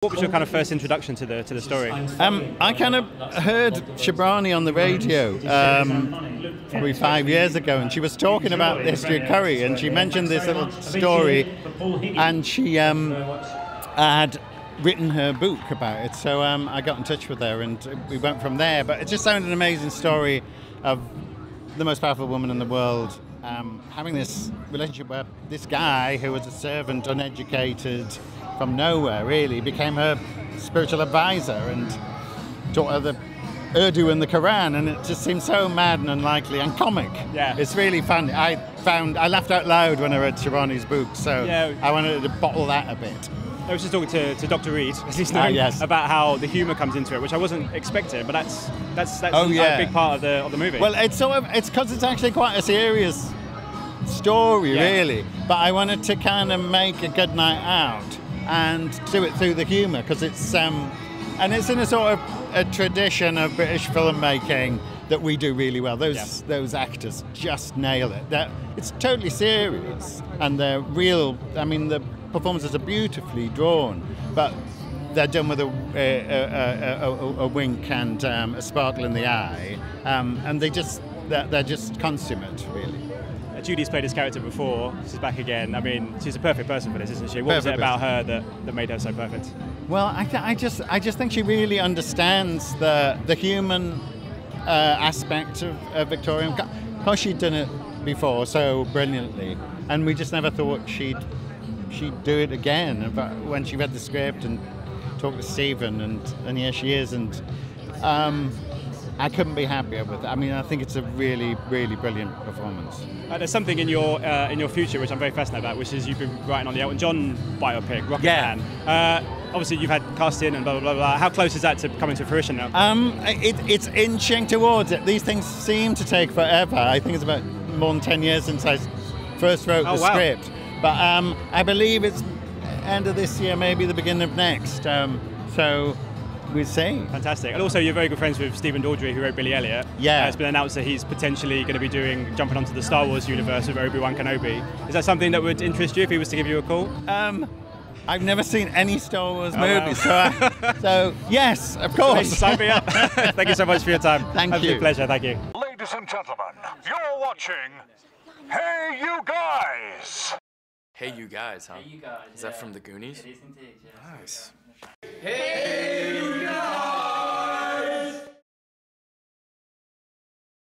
What was your kind of first introduction to the story? I kind of heard Shabrani on the radio probably 5 years ago, and she was talking about the history of curry, and she mentioned this little story, and she had written her book about it. So I got in touch with her, and we went from there. But it just sounded an amazing story of the most powerful woman in the world having this relationship where this guy who was a servant, uneducated, from nowhere really, became her spiritual advisor and taught her the Urdu and the Quran, and it just seemed so mad and unlikely and comic. Yeah. It's really funny. I laughed out loud when I read Shabrani's book, so yeah. I wanted to bottle that a bit. I was just talking to Dr. Reed, as he's known, yes. about how the humour comes into it, which I wasn't expecting, but that's a big part of the movie. Well, it's because it's actually quite a serious story, really. But I wanted to kind of make a good night out and do it through the humour, because it's and it's in a sort of a tradition of British filmmaking that we do really well. Those actors just nail it. It's totally serious, and they're real. I mean, the performances are beautifully drawn, but they're done with a wink and a sparkle in the eye, and they're just consummate, really. Judi's played this character before. She's back again. I mean, she's a perfect person for this, isn't she? What was it about her that made her so perfect? Well, I just think she really understands the human aspect of Victoria. Of course, she'd done it before so brilliantly, and we just never thought she'd do it again. But when she read the script and talked to Stephen, and here she is, and I couldn't be happier with it. I mean, I think it's a really, really brilliant performance. There's something in your future which I'm very fascinated about, which is you've been writing on the Elton John biopic, Rocket Man. Obviously, you've had casting and blah, blah, blah, blah. How close is that to coming to fruition now? It's inching towards it. These things seem to take forever. I think it's about more than 10 years since I first wrote the script. But I believe it's end of this year, maybe the beginning of next. So we'll see. Fantastic. And also, you're very good friends with Stephen Daldry, who wrote Billy Elliot. Yeah. It's been announced that he's potentially going to be jumping onto the Star Wars universe with Obi-Wan Kenobi. Is that something that would interest you if he was to give you a call? I've never seen any Star Wars movies, so yes, of course. Sign me up. Thank you so much for your time. Thank you. Absolute pleasure. Thank you. Ladies and gentlemen, you're watching Hey You Guys. Hey You Guys, huh? Hey You Guys. Is that from the Goonies? It is indeed, yeah. Nice. Hey You Guys!